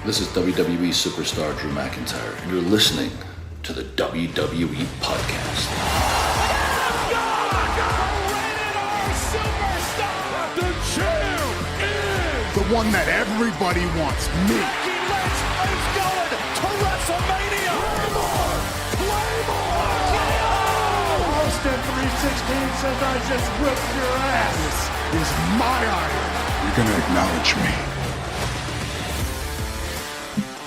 This is WWE superstar Drew McIntyre, and you're listening to the WWE Podcast. The champ is the one that everybody wants, me. It's going to WrestleMania. Claymore! Austin 316 says I just whipped your ass. This is my iron. You're going to acknowledge me.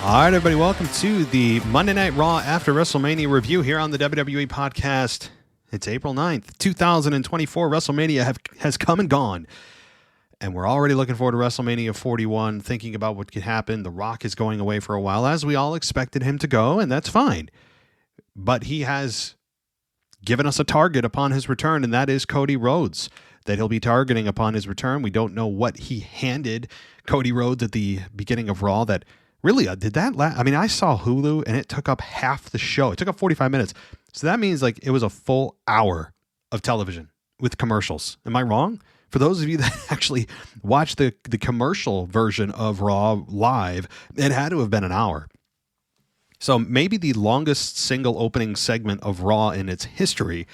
All right, everybody, welcome to the Monday Night Raw after WrestleMania review here on the WWE Podcast. It's April 9th, 2024. WrestleMania has come and gone, and we're already looking forward to WrestleMania 41, thinking about what could happen. The Rock is going away for a while, as we all expected him to go, and that's fine. But he has given us a target upon his return, and that is Cody Rhodes, that he'll be targeting upon his return. We don't know what he handed Cody Rhodes at the beginning of Raw that really, did that I mean, I saw Hulu and it took up half the show. It took up 45 minutes. So that means like it was a full hour of television with commercials. Am I wrong? For those of you that actually watched the commercial version of Raw live, it had to have been an hour. So maybe the longest single opening segment of Raw in its history,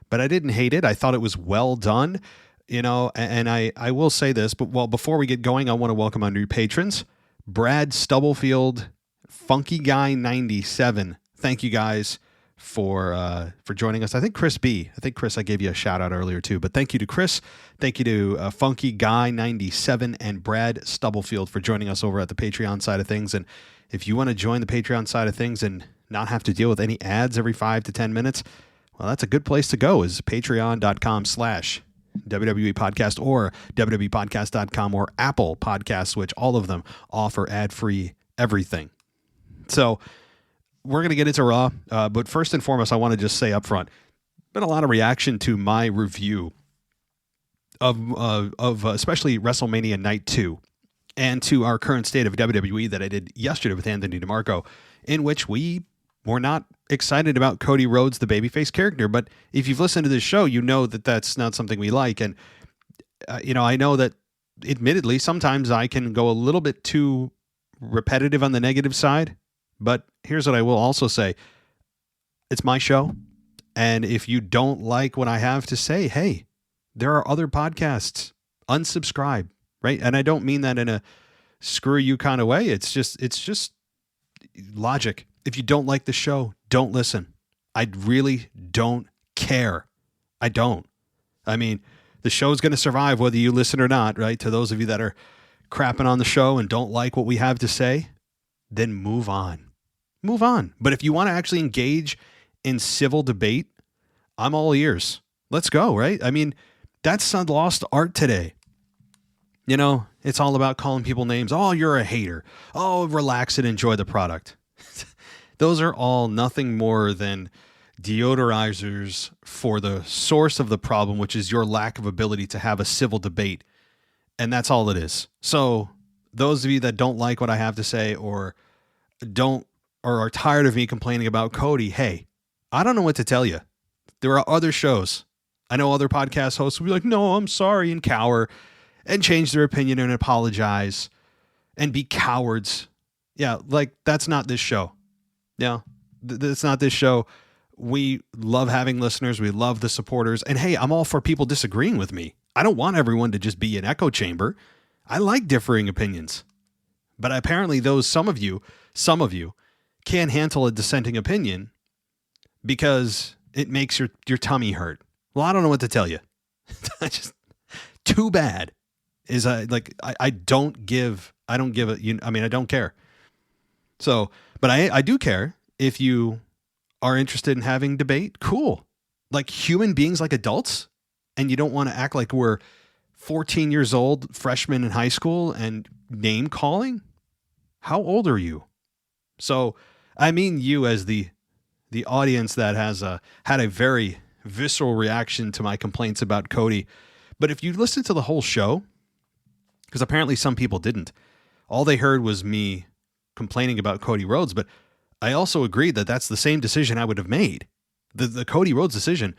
but I didn't hate it. I thought it was well done, you know, and I will say this, but well, before we get going, I want to welcome our new patrons. Brad Stubblefield, Funky Guy 97. Thank you guys for joining us. I think Chris, I gave you a shout out earlier too, but thank you to Chris. Thank you to Funky Guy 97 and Brad Stubblefield for joining us over at the Patreon side of things. And if you want to join the Patreon side of things and not have to deal with any ads every 5 to 10 minutes, well, that's a good place to go, is patreon.com/WWE Podcast or WWEpodcast.com or Apple Podcasts, which all of them offer ad-free everything. So we're going to get into Raw, but first and foremost, I want to just say up front, been a lot of reaction to my review of especially WrestleMania Night 2 and to our current state of WWE that I did yesterday with Anthony DeMarco, in which we were not excited about Cody Rhodes, the babyface character. But if you've listened to this show, you know that that's not something we like. And, you know, I know that admittedly, sometimes I can go a little bit too repetitive on the negative side. But here's what I will also say. It's my show. And if you don't like what I have to say, hey, there are other podcasts. Unsubscribe, right? And I don't mean that in a screw you kind of way. It's just logic. If you don't like the show, don't listen. I really don't care. I don't. I mean, the show's going to survive whether you listen or not, right? To those of you that are crapping on the show and don't like what we have to say, then move on. Move on. But if you want to actually engage in civil debate, I'm all ears. Let's go, right? I mean, that's a lost art today. You know, it's all about calling people names. Oh, you're a hater. Oh, relax and enjoy the product. Those are all nothing more than deodorizers for the source of the problem, which is your lack of ability to have a civil debate. And that's all it is. So those of you that don't like what I have to say or are tired of me complaining about Cody, hey, I don't know what to tell you. There are other shows. I know other podcast hosts will be like, no, I'm sorry, and cower and change their opinion and apologize and be cowards. Yeah, like that's not this show. Yeah, it's not this show. We love having listeners. We love the supporters. And hey, I'm all for people disagreeing with me. I don't want everyone to just be an echo chamber. I like differing opinions. But apparently some of you can't handle a dissenting opinion because it makes your tummy hurt. Well, I don't know what to tell you. Too bad. I don't care. So, but I do care if you are interested in having debate. Cool. Like human beings, like adults, and you don't want to act like we're 14 years old, freshmen in high school and name calling. How old are you? So, I mean, you as the audience that has had a very visceral reaction to my complaints about Cody. But if you listen to the whole show, because apparently some people didn't, all they heard was me complaining about Cody Rhodes, but I also agreed that that's the same decision I would have made. The Cody Rhodes decision,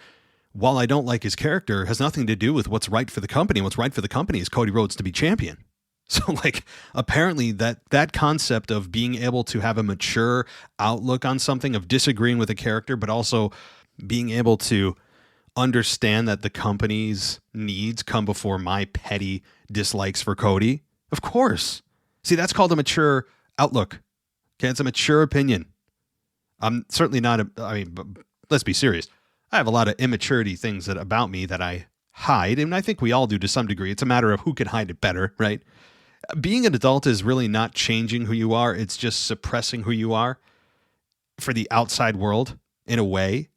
while I don't like his character, has nothing to do with what's right for the company. What's right for the company is Cody Rhodes to be champion. So like apparently that concept of being able to have a mature outlook on something, of disagreeing with a character, but also being able to understand that the company's needs come before my petty dislikes for Cody. Of course. See, that's called a mature outlook. Okay, it's a mature opinion. I'm certainly not but let's be serious. I have a lot of immaturity things about me that I hide, and I think we all do to some degree. It's a matter of who can hide it better, right? Being an adult is really not changing who you are. It's just suppressing who you are for the outside world in a way,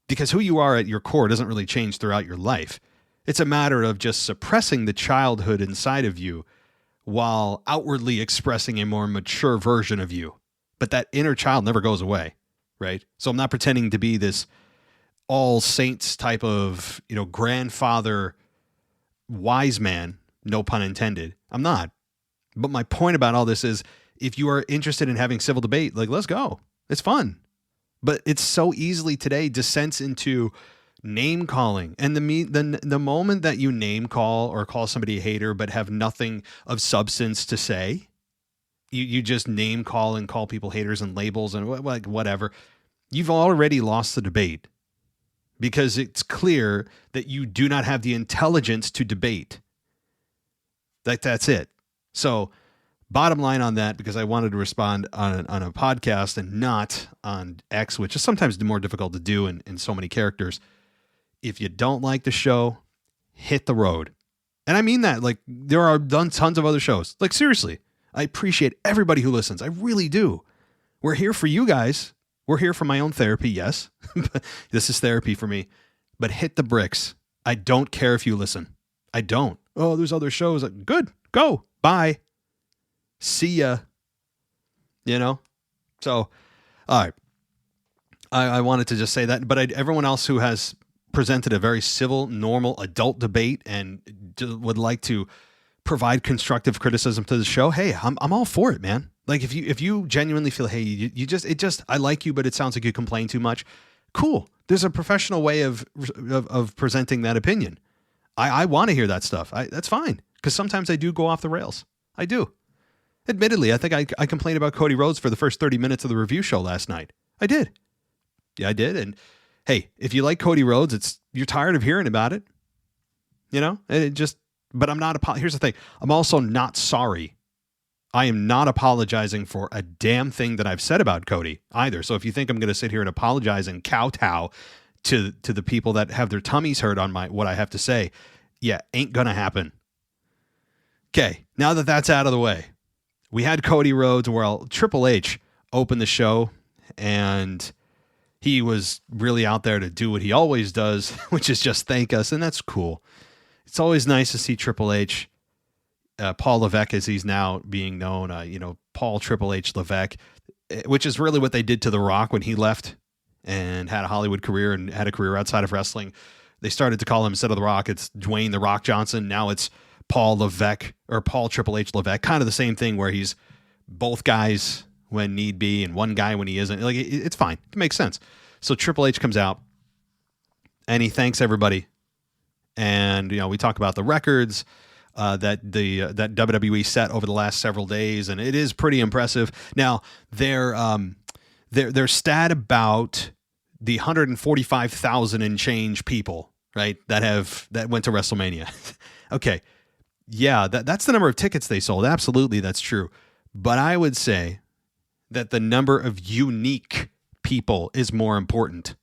because who you are at your core doesn't really change throughout your life. It's a matter of just suppressing the childhood inside of you while outwardly expressing a more mature version of you. But that inner child never goes away, right? So I'm not pretending to be this all saints type of, grandfather wise man, no pun intended. I'm not. But my point about all this is, if you are interested in having civil debate, like, let's go. It's fun. But it's so easily today descends into name calling. And the moment that you name call or call somebody a hater but have nothing of substance to say, you just name call and call people haters and labels and like whatever, you've already lost the debate, because it's clear that you do not have the intelligence to debate. That's it. So bottom line on that, because I wanted to respond on a podcast and not on X, which is sometimes more difficult to do in so many characters. If you don't like the show, hit the road. And I mean that. Like, there are done tons of other shows. Like, seriously, I appreciate everybody who listens. I really do. We're here for you guys. We're here for my own therapy, yes. This is therapy for me. But hit the bricks. I don't care if you listen. I don't. Oh, there's other shows. Good. Go. Bye. See ya. So, all right. I wanted to just say that. But everyone else who has presented a very civil, normal, adult debate and would like to provide constructive criticism to the show, hey, I'm all for it, man. Like, if you genuinely feel, hey, I like you, but it sounds like you complain too much. Cool. There's a professional way of presenting that opinion. I want to hear that stuff. That's fine. Because sometimes I do go off the rails. I do. Admittedly, I think I complained about Cody Rhodes for the first 30 minutes of the review show last night. I did. Yeah, I did. And hey, if you like Cody Rhodes, you're tired of hearing about it. But I'm not, here's the thing. I'm also not sorry. I am not apologizing for a damn thing that I've said about Cody either. So if you think I'm going to sit here and apologize and kowtow to the people that have their tummies hurt on what I have to say, yeah, ain't going to happen. Okay, now that that's out of the way, we had Cody Rhodes. Well, Triple H opened the show, and he was really out there to do what he always does, which is just thank us, and that's cool. It's always nice to see Triple H, Paul Levesque, as he's now being known, Paul Triple H Levesque, which is really what they did to The Rock when he left and had a Hollywood career and had a career outside of wrestling. They started to call him, instead of The Rock, it's Dwayne The Rock Johnson. Now it's Paul Levesque, or Paul Triple H Levesque, kind of the same thing, where he's both guys when need be and one guy when he isn't. Like, it's fine. It makes sense. So Triple H comes out and he thanks everybody. And, we talk about the records that WWE set over the last several days, and it is pretty impressive. Now, their stat about the 145,000 and change people, right, that went to WrestleMania. Okay. Yeah, that's the number of tickets they sold. Absolutely, that's true. But I would say that the number of unique people is more important,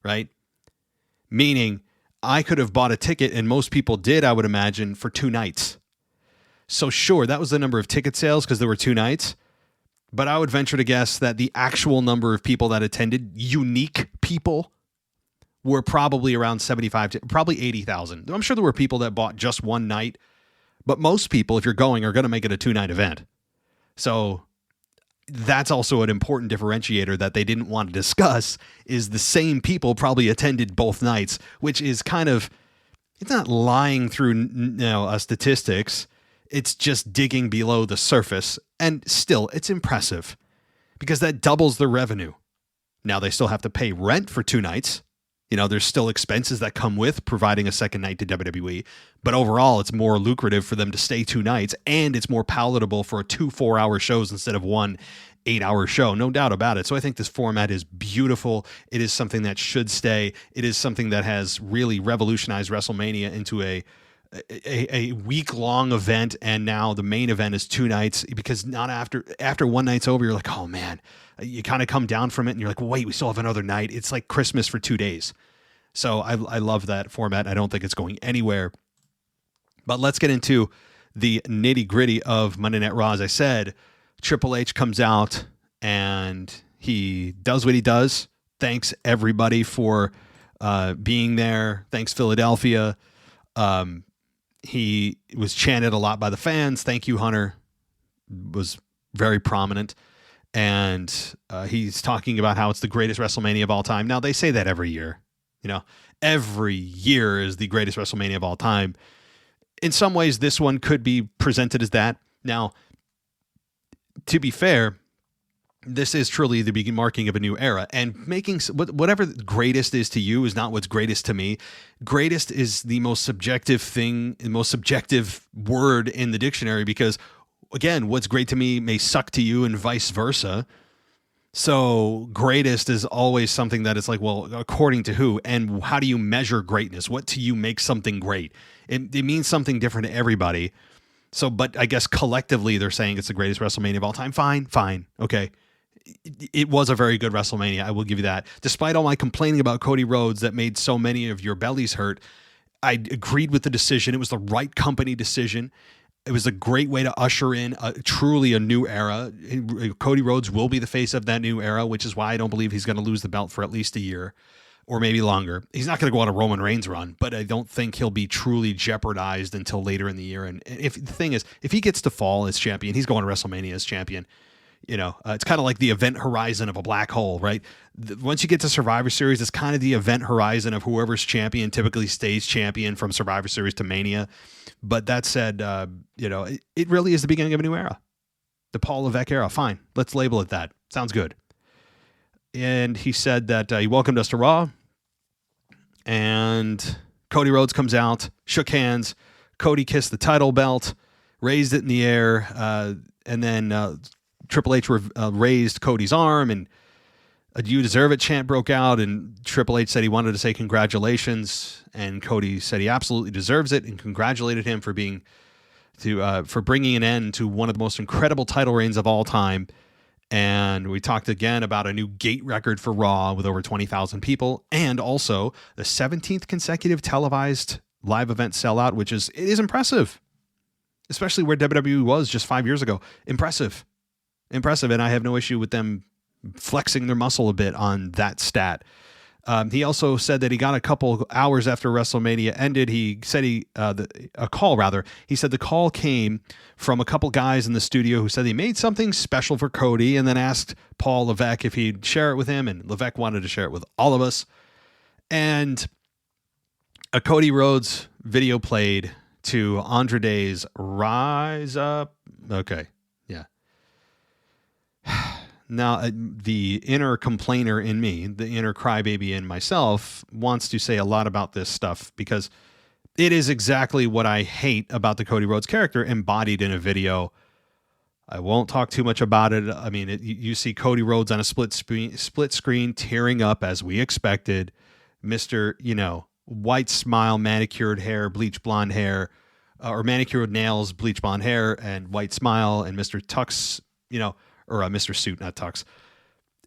right? Meaning, I could have bought a ticket, and most people did, I would imagine, for 2 nights. So sure, that was the number of ticket sales because there were 2 nights. But I would venture to guess that the actual number of people that attended, unique people, were probably around 75 to probably 80,000. I'm sure there were people that bought just 1 night. But most people, if you're going, are going to make it a 2-night event. So that's also an important differentiator that they didn't want to discuss, is the same people probably attended both nights, which is kind of, it's not lying through statistics. It's just digging below the surface. And still, it's impressive because that doubles their revenue. Now they still have to pay rent for 2 nights, There's still expenses that come with providing a second night to WWE, but overall it's more lucrative for them to stay 2 nights, and it's more palatable for 2 4-hour shows instead of 1 8-hour show. No doubt about it. So I think this format is beautiful. It is something that should stay. It is something that has really revolutionized WrestleMania into a week-long event, and now the main event is 2 nights, because not after one night's over, you're like, oh man, you kind of come down from it and you're like, wait, we still have another night. It's like Christmas for 2 days. So I love that format. I don't think it's going anywhere. But let's get into the nitty-gritty of Monday Night Raw. As I said, Triple H comes out and he does what he does. Thanks everybody for being there. Thanks Philadelphia. He was chanted a lot by the fans. Thank you, Hunter. Was very prominent. And he's talking about how it's the greatest WrestleMania of all time. Now, they say that every year. Every year is the greatest WrestleMania of all time. In some ways, this one could be presented as that. Now, to be fair, this is truly the marking of a new era, and making whatever greatest is to you is not what's greatest to me. Greatest is the most subjective thing, the most subjective word in the dictionary, because again, what's great to me may suck to you and vice versa. So greatest is always something that it's like, well, according to who, and how do you measure greatness? What to you makes something great? It means something different to everybody. So, but I guess collectively they're saying it's the greatest WrestleMania of all time. Fine. Okay. It was a very good WrestleMania. I will give you that. Despite all my complaining about Cody Rhodes that made so many of your bellies hurt, I agreed with the decision. It was the right company decision. It was a great way to usher in truly a new era. Cody Rhodes will be the face of that new era, which is why I don't believe he's going to lose the belt for at least a year or maybe longer. He's not going to go on a Roman Reigns run, but I don't think he'll be truly jeopardized until later in the year. And if the thing is, if he gets to fall as champion, he's going to WrestleMania as champion. It's kind of like the event horizon of a black hole, right? Once you get to Survivor Series, it's kind of the event horizon of whoever's champion typically stays champion from Survivor Series to Mania. But that said, it really is the beginning of a new era. The Paul Levesque era. Fine. Let's label it that. Sounds good. And he said that he welcomed us to Raw. And Cody Rhodes comes out, shook hands. Cody kissed the title belt, raised it in the air, and then Triple H raised Cody's arm, and a "You deserve it" chant broke out, and Triple H said he wanted to say congratulations, and Cody said he absolutely deserves it and congratulated him for for bringing an end to one of the most incredible title reigns of all time. And we talked again about a new gate record for Raw with over 20,000 people, and also the 17th consecutive televised live event sellout, which is impressive, especially where WWE was just 5 years ago. Impressive. And I have no issue with them flexing their muscle a bit on that stat. He also said that he got a couple hours after WrestleMania ended. He said he said the call came from a couple guys in the studio who said he made something special for Cody, and then asked Paul Levesque if he'd share it with him, and Levesque wanted to share it with all of us. And a Cody Rhodes video played to Andrade's "Rise Up." Okay. Yeah. Now, the inner complainer in me, the inner crybaby in myself, wants to say a lot about this stuff, because it is exactly what I hate about the Cody Rhodes character embodied in a video. I won't talk too much about it. I mean, you see Cody Rhodes on a split screen tearing up as we expected. Mr., white smile, manicured hair, bleach blonde hair, or manicured nails, bleach blonde hair, and white smile, and Mr. Tux, or Mr. Suit, not Tux,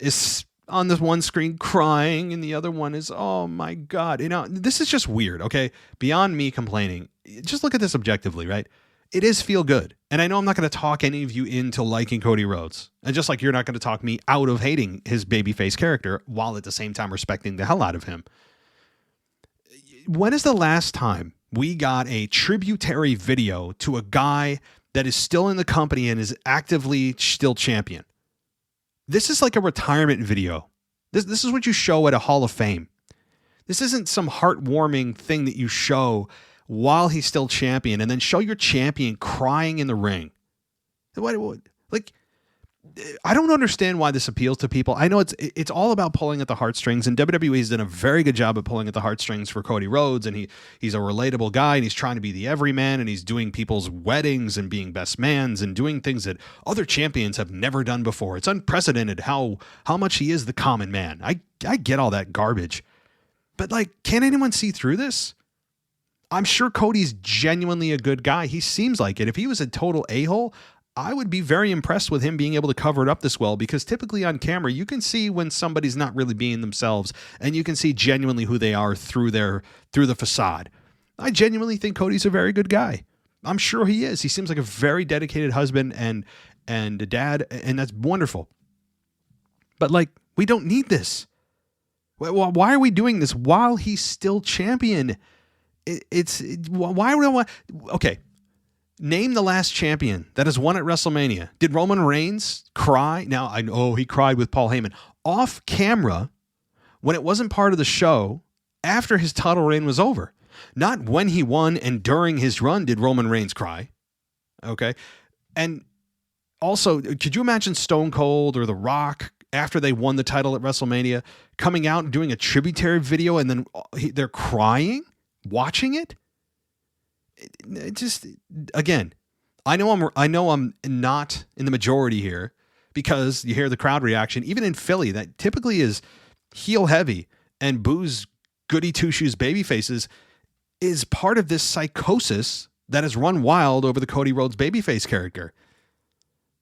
is on this one screen crying, and the other one is, oh my God. This is just weird, okay? Beyond me complaining, just look at this objectively, right? It is feel good. And I know I'm not going to talk any of you into liking Cody Rhodes. And just like you're not going to talk me out of hating his babyface character, while at the same time respecting the hell out of him. When is the last time we got a tributary video to a guy that is still in the company and is actively still champion? This is like a retirement video. This is what you show at a Hall of Fame. This isn't some heartwarming thing that you show while he's still champion, and then show your champion crying in the ring. Like, I don't understand why this appeals to people. I know it's all about pulling at the heartstrings, and WWE has done a very good job of pulling at the heartstrings for Cody Rhodes, and he's a relatable guy, and he's trying to be the everyman, and he's doing people's weddings and being best mans and doing things that other champions have never done before. It's unprecedented how much he is the common man. I get all that garbage, but like, can anyone see through this? I'm sure Cody's genuinely a good guy. He seems like it. If he was a total a-hole, I would be very impressed with him being able to cover it up this well, because typically on camera, you can see when somebody's not really being themselves, and you can see genuinely who they are through the facade. I genuinely think Cody's a very good guy. I'm sure he is. He seems like a very dedicated husband and a dad, and that's wonderful. But like, we don't need this. Why are we doing this while he's still champion? Okay. Name the last champion that has won at WrestleMania. Did Roman Reigns cry? Now, I know he cried with Paul Heyman. Off camera, when it wasn't part of the show, after his title reign was over. Not when he won and during his run did Roman Reigns cry. Okay? And also, could you imagine Stone Cold or The Rock, after they won the title at WrestleMania, coming out and doing a tributary video and then they're crying, watching it? It just, again, I know I'm not in the majority here, because you hear the crowd reaction, even in Philly, that typically is heel heavy and boos goody two shoes baby faces, is part of this psychosis that has run wild over the Cody Rhodes babyface character.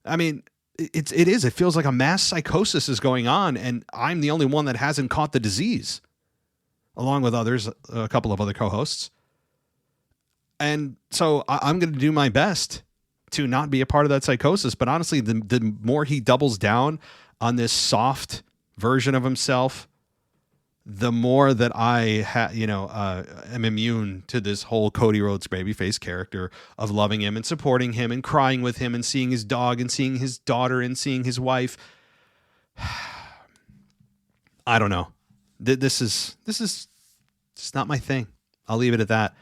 I mean, it feels like a mass psychosis is going on, and I'm the only one that hasn't caught the disease, along with others, a couple of other co-hosts. And so I'm going to do my best to not be a part of that psychosis. But honestly, the more he doubles down on this soft version of himself, the more that I am immune to this whole Cody Rhodes babyface character of loving him and supporting him and crying with him and seeing his dog and seeing his daughter and seeing his wife. I don't know. This is just not my thing. I'll leave it at that.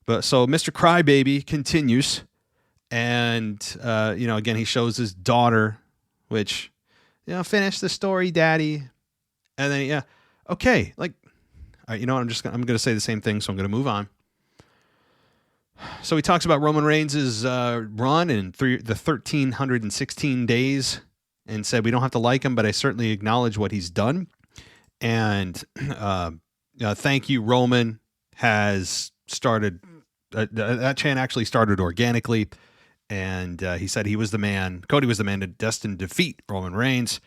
But so Mr. Crybaby continues, and again, he shows his daughter, which, finish the story, Daddy, and then okay, like, all right, you know what? I'm gonna say the same thing, so I'm gonna move on. So he talks about Roman Reigns' run in the 1,316 days, and said we don't have to like him, but I certainly acknowledge what he's done, and thank you, Roman has started. That chant actually started organically, and he said he was the man. Cody was the man destined to defeat Roman Reigns,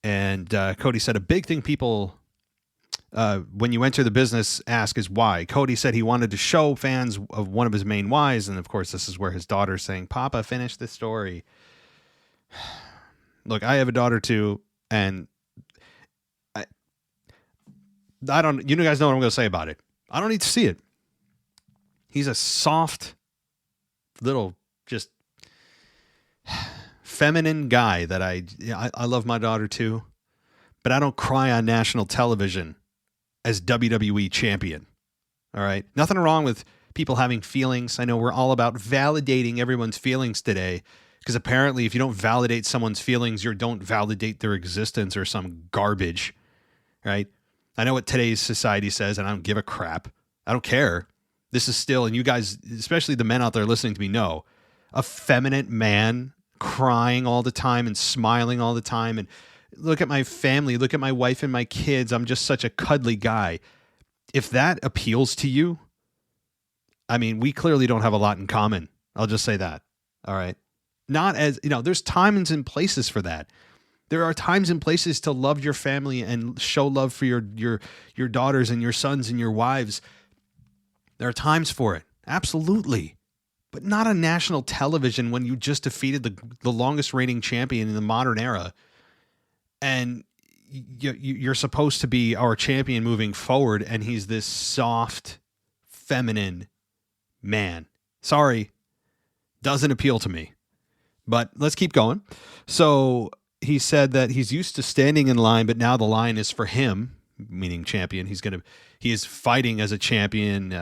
and Cody said a big thing people, when you enter the business, ask is why. Cody said he wanted to show fans of one of his main whys, and of course, this is where his daughter's saying, "Papa, finish the story." Look, I have a daughter too, and I don't. You guys know what I'm going to say about it. I don't need to see it. He's a soft, little, just feminine guy that I love my daughter too, but I don't cry on national television as WWE champion. All right. Nothing wrong with people having feelings. I know we're all about validating everyone's feelings today, because apparently if you don't validate someone's feelings, you don't validate their existence or some garbage. Right. I know what today's society says, and I don't give a crap. I don't care. This is still, and you guys, especially the men out there listening to me, know, a feminine man crying all the time and smiling all the time. And look at my family, look at my wife and my kids. I'm just such a cuddly guy. If that appeals to you, I mean, we clearly don't have a lot in common. I'll just say that. All right. Not as, there's times and places for that. There are times and places to love your family and show love for your daughters and your sons and your wives. There are times for it. Absolutely. But not on national television when you just defeated the longest reigning champion in the modern era. And you're supposed to be our champion moving forward, and he's this soft, feminine man. Sorry. Doesn't appeal to me. But let's keep going. So he said that he's used to standing in line, but now the line is for him, meaning champion. He is fighting as a champion,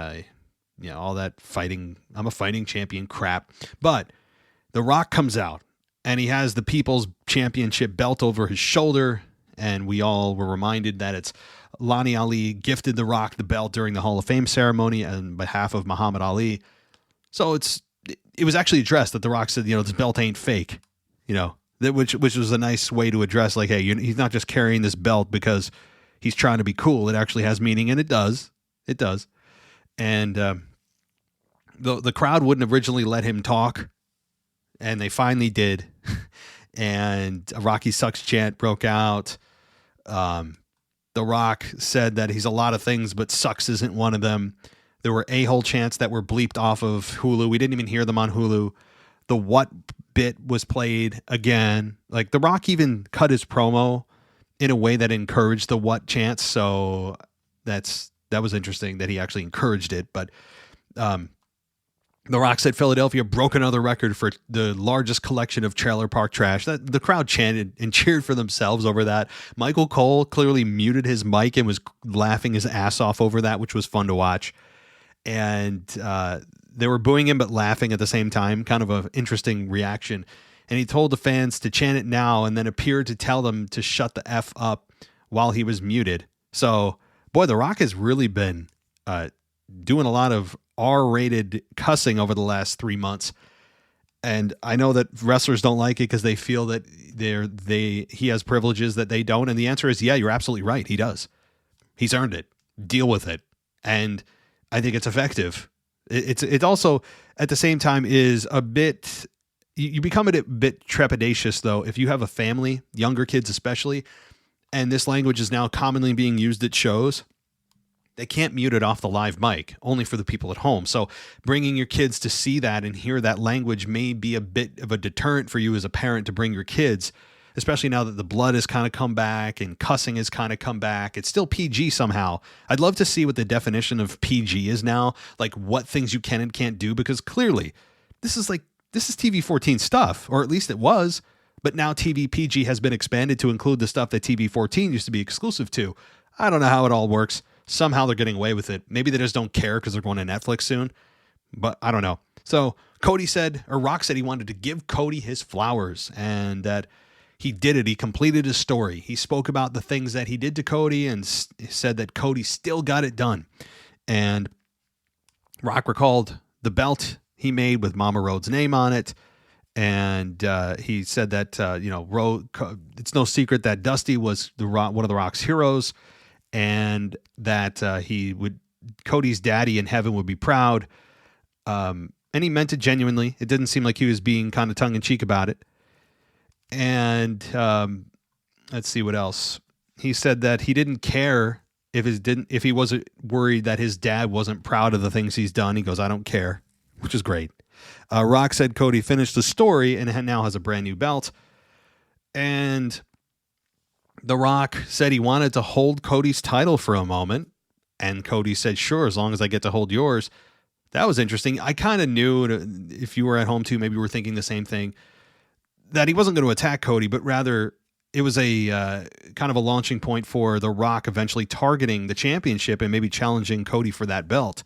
all that fighting. I'm a fighting champion crap. But The Rock comes out And he has the People's Championship belt over his shoulder. And we all were reminded that it's Lonnie Ali gifted The Rock the belt during the Hall of Fame ceremony on behalf of Muhammad Ali. So it was actually addressed that The Rock said, this belt ain't fake, which was a nice way to address, like, hey, he's not just carrying this belt because he's trying to be cool. It actually has meaning, and it does. It does. And the crowd wouldn't originally let him talk, and they finally did. And a Rocky Sucks chant broke out. The Rock said that he's a lot of things, but sucks isn't one of them. There were a-hole chants that were bleeped off of Hulu. We didn't even hear them on Hulu. The what bit was played again. Like, The Rock even cut his promo in a way that encouraged the what chants. So that was interesting that he actually encouraged it. But The Rock said Philadelphia broke another record for the largest collection of trailer park trash. The crowd chanted and cheered for themselves over that. Michael Cole clearly muted his mic and was laughing his ass off over that, which was fun to watch. And they were booing him but laughing at the same time. Kind of an interesting reaction. And he told the fans to chant it now and then appeared to tell them to shut the F up while he was muted. So, boy, The Rock has really been doing a lot of R-rated cussing over the last 3 months. And I know that wrestlers don't like it because they feel that he has privileges that they don't. And the answer is, yeah, you're absolutely right. He does. He's earned it. Deal with it. And I think it's effective. It also, at the same time, is a bit... You become a bit trepidatious, though, if you have a family, younger kids especially, and this language is now commonly being used at shows. They can't mute it off the live mic, only for the people at home. So bringing your kids to see that and hear that language may be a bit of a deterrent for you as a parent to bring your kids, especially now that the blood has kind of come back and cussing has kind of come back. It's still PG somehow. I'd love to see what the definition of PG is now, like what things you can and can't do, because clearly this is TV 14 stuff, or at least it was, but now TV PG has been expanded to include the stuff that TV 14 used to be exclusive to. I don't know how it all works. Somehow they're getting away with it. Maybe they just don't care because they're going to Netflix soon, but I don't know. So Rock said he wanted to give Cody his flowers and that he did it. He completed his story. He spoke about the things that he did to Cody and said that Cody still got it done. And Rock recalled the belt he made with Mama Rhodes' name on it. And he said that, it's no secret that Dusty was one of the Rock's heroes, and that Cody's daddy in heaven would be proud. And he meant it genuinely. It didn't seem like he was being kind of tongue in cheek about it. And let's see what else. He said that he didn't care if he wasn't worried that his dad wasn't proud of the things he's done. He goes, I don't care, which is great. Rock said Cody finished the story and now has a brand new belt. And The Rock said he wanted to hold Cody's title for a moment. And Cody said, sure, as long as I get to hold yours. That was interesting. I kind of knew, if you were at home too, maybe you were thinking the same thing, that he wasn't going to attack Cody, but rather it was a kind of a launching point for The Rock eventually targeting the championship and maybe challenging Cody for that belt,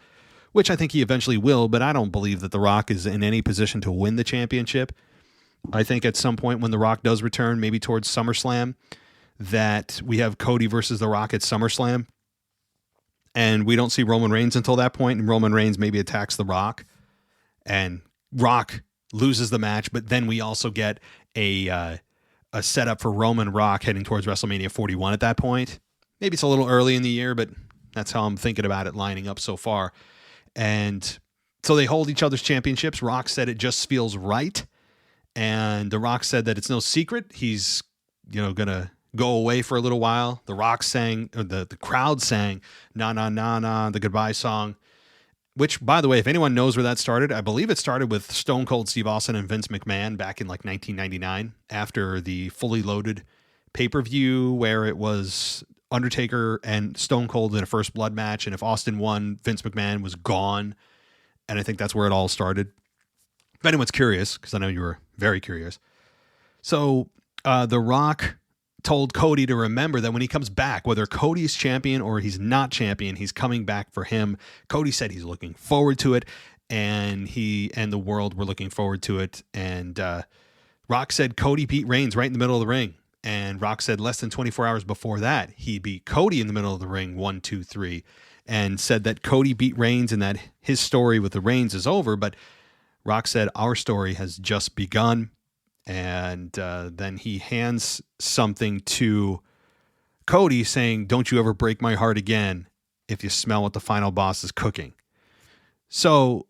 which I think he eventually will, but I don't believe that The Rock is in any position to win the championship. I think at some point when The Rock does return, maybe towards SummerSlam, that we have Cody versus The Rock at SummerSlam, and we don't see Roman Reigns until that point, and Roman Reigns maybe attacks The Rock, and Rock loses the match, but then we also get a setup for Roman Rock heading towards WrestleMania 41 at that point. Maybe it's a little early in the year, but that's how I'm thinking about it lining up so far. And so they hold each other's championships. Rock said it just feels right. And The Rock said that it's no secret he's, going to go away for a little while. The Rock sang, or the crowd sang, "Na na na na," the goodbye song, which, by the way, if anyone knows where that started, I believe it started with Stone Cold Steve Austin and Vince McMahon back in like 1999 after the Fully Loaded pay-per-view where it was Undertaker and Stone Cold in a first blood match, and if Austin won, Vince McMahon was gone, and I think that's where it all started. If anyone's curious, because I know you were very curious. So The Rock told Cody to remember that when he comes back, whether Cody's champion or he's not champion, he's coming back for him. Cody said he's looking forward to it, and he and the world were looking forward to it. And Rock said Cody beat Reigns right in the middle of the ring. And Rock said less than 24 hours before that, he beat Cody in the middle of the ring, 1, 2, 3, and said that Cody beat Reigns and that his story with the Reigns is over. But Rock said our story has just begun. And then he hands something to Cody saying, don't you ever break my heart again if you smell what the final boss is cooking. So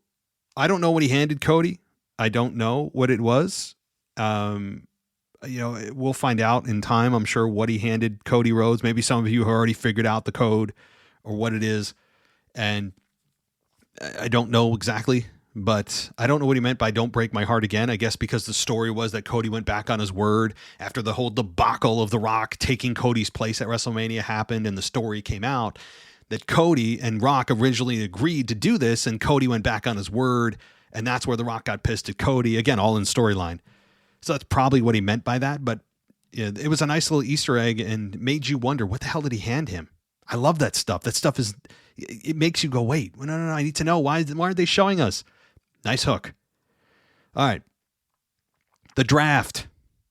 I don't know what he handed Cody. I don't know what it was. We'll find out in time, I'm sure, what he handed Cody Rhodes. Maybe some of you have already figured out the code or what it is. And I don't know exactly, but I don't know what he meant by don't break my heart again. I guess because the story was that Cody went back on his word after the whole debacle of The Rock taking Cody's place at WrestleMania happened and the story came out that Cody and Rock originally agreed to do this and Cody went back on his word. And that's where The Rock got pissed at Cody. Again, all in storyline. So that's probably what he meant by that. But it was a nice little Easter egg and made you wonder, what the hell did he hand him? I love that stuff. That stuff it makes you go, wait, no, I need to know. Why aren't they showing us? Nice hook. All right. The draft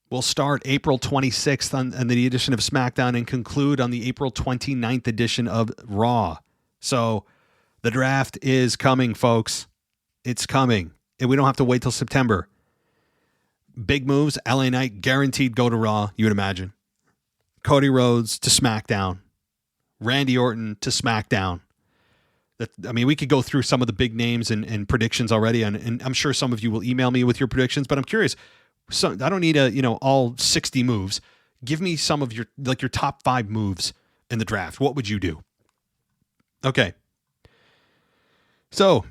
will start April 26th on the edition of SmackDown and conclude on the April 29th edition of Raw. So the draft is coming, folks. It's coming. And we don't have to wait till September. Big moves. LA Knight guaranteed go to Raw, you would imagine. Cody Rhodes to SmackDown. Randy Orton to SmackDown. We could go through some of the big names and predictions already, and I'm sure some of you will email me with your predictions, but I'm curious. So I don't need all 60 moves. Give me some of your top 5 moves in the draft. What would you do? Okay. So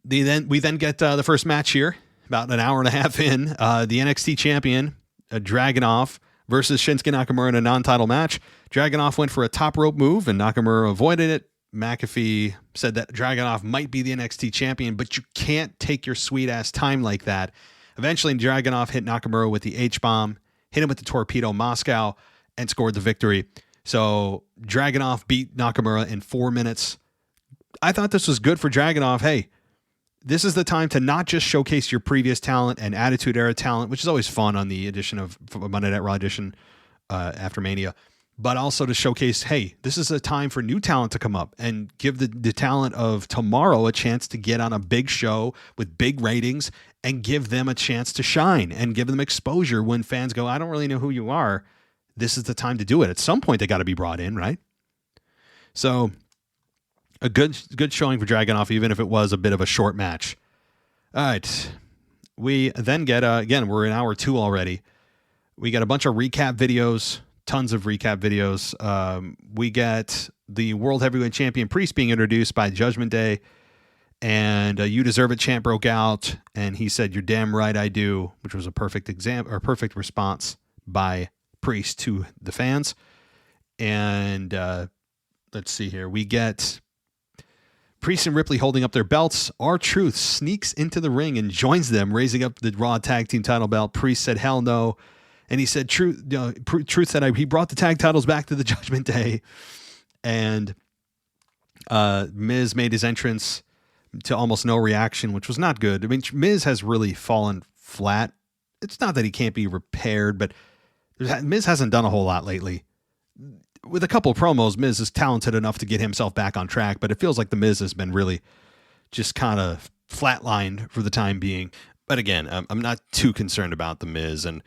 we then get the first match here. About an hour and a half in, the NXT champion, Dragunov, versus Shinsuke Nakamura in a non-title match. Dragunov went for a top rope move, and Nakamura avoided it. McAfee said that Dragunov might be the NXT champion, but you can't take your sweet-ass time like that. Eventually, Dragunov hit Nakamura with the H-bomb, hit him with the Torpedo Moscow, and scored the victory. So Dragunov beat Nakamura in 4 minutes. I thought this was good for Dragunov. Hey, this is the time to not just showcase your previous talent and Attitude Era talent, which is always fun on the edition of Monday Night Raw edition after Mania, but also to showcase, hey, this is a time for new talent to come up and give the talent of tomorrow a chance to get on a big show with big ratings and give them a chance to shine and give them exposure when fans go, I don't really know who you are. This is the time to do it. At some point, they got to be brought in, right? So a good showing for Dragunov, even if it was a bit of a short match. All right. We then get, again, we're in hour 2 already. We get a bunch of recap videos, tons of recap videos. We get the World Heavyweight Champion Priest being introduced by Judgment Day, and You Deserve It chant broke out, and he said, you're damn right I do, which was a perfect perfect response by Priest to the fans. And let's see here. We get Priest and Ripley holding up their belts. R-Truth sneaks into the ring and joins them, raising up the Raw Tag Team title belt. Priest said, hell no. And he said, Truth said he brought the tag titles back to the Judgment Day. And Miz made his entrance to almost no reaction, which was not good. I mean, Miz has really fallen flat. It's not that he can't be repaired, but Miz hasn't done a whole lot lately. With a couple of promos, Miz is talented enough to get himself back on track, but it feels like the Miz has been really just kind of flatlined for the time being. But again, I'm not too concerned about the Miz, and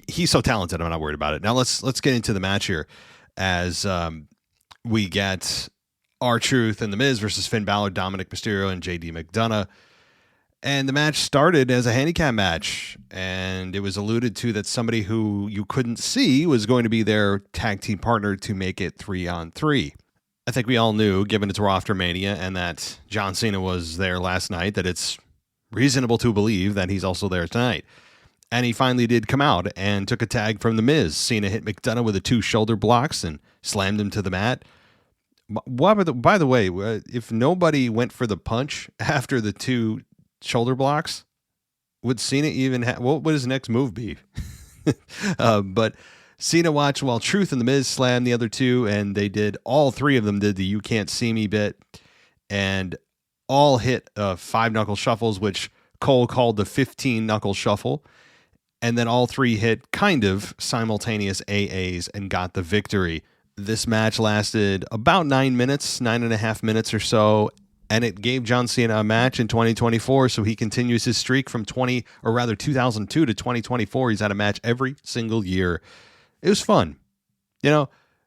he's so talented, I'm not worried about it. Now let's get into the match here, as we get R-Truth and the Miz versus Finn Balor, Dominic Mysterio, and JD McDonough. And the match started as a handicap match, and it was alluded to that somebody who you couldn't see was going to be their tag team partner to make it 3-on-3. I think we all knew, given it's Raw after Mania and that John Cena was there last night, that it's reasonable to believe that he's also there tonight. And he finally did come out and took a tag from The Miz. Cena hit McDonough with the 2 shoulder blocks and slammed him to the mat. By the way, if nobody went for the punch after the 2 shoulder blocks, would Cena even what would his next move be? But Cena watched while Truth and the Miz slammed the other 2, and all 3 of them did the you can't see me bit, and all hit 5 knuckle shuffles, which Cole called the 15 knuckle shuffle, and then all three hit kind of simultaneous AAs and got the victory. This match lasted about 9.5 minutes or so, and it gave John Cena a match in 2024, so he continues his streak from 2002 to 2024. He's had a match every single year. It was fun.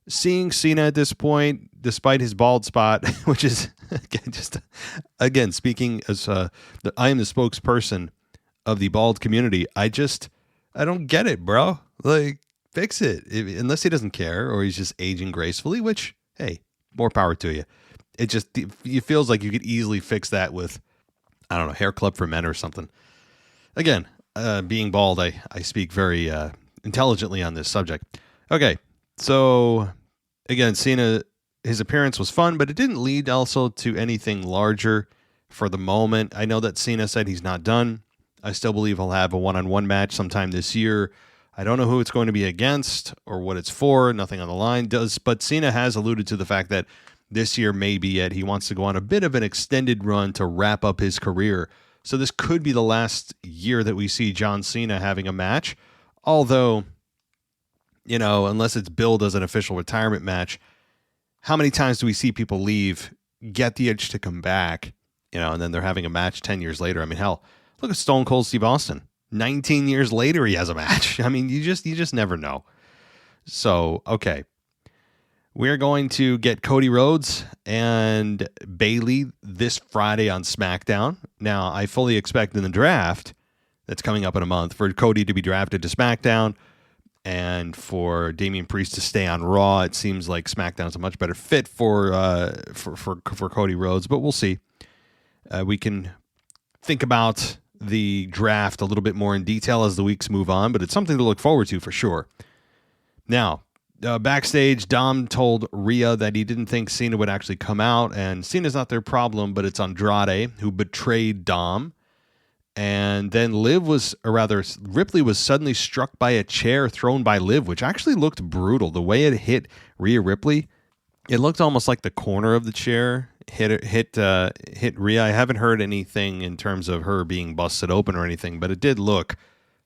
Seeing Cena at this point, despite his bald spot, which is, again, speaking as I am the spokesperson of the bald community, I don't get it, bro. Like, fix it. Unless he doesn't care or he's just aging gracefully, which, hey, more power to you. It feels like you could easily fix that with, I don't know, hair club for men or something. Again, being bald, I speak very intelligently on this subject. Okay, so again, Cena, his appearance was fun, but it didn't lead also to anything larger for the moment. I know that Cena said he's not done. I still believe he'll have a one-on-one match sometime this year. I don't know who it's going to be against or what it's for. Nothing on the line does, but Cena has alluded to the fact that this year may be it. He wants to go on a bit of an extended run to wrap up his career. So this could be the last year that we see John Cena having a match. Although, unless it's billed as an official retirement match, how many times do we see people leave, get the itch to come back, and then they're having a match 10 years later? I mean, hell, look at Stone Cold Steve Austin. 19 years later, he has a match. I mean, you just never know. So, okay. We're going to get Cody Rhodes and Bayley this Friday on SmackDown. Now, I fully expect in the draft that's coming up in a month for Cody to be drafted to SmackDown and for Damian Priest to stay on Raw. It seems like SmackDown's a much better fit for Cody Rhodes, but we'll see. We can think about the draft a little bit more in detail as the weeks move on, but it's something to look forward to for sure. Now, backstage, Dom told Rhea that he didn't think Cena would actually come out, and Cena's not their problem, but it's Andrade who betrayed Dom. And then Ripley was suddenly struck by a chair thrown by Liv, which actually looked brutal. The way it hit Rhea Ripley, it looked almost like the corner of the chair hit Rhea. I haven't heard anything in terms of her being busted open or anything, but it did look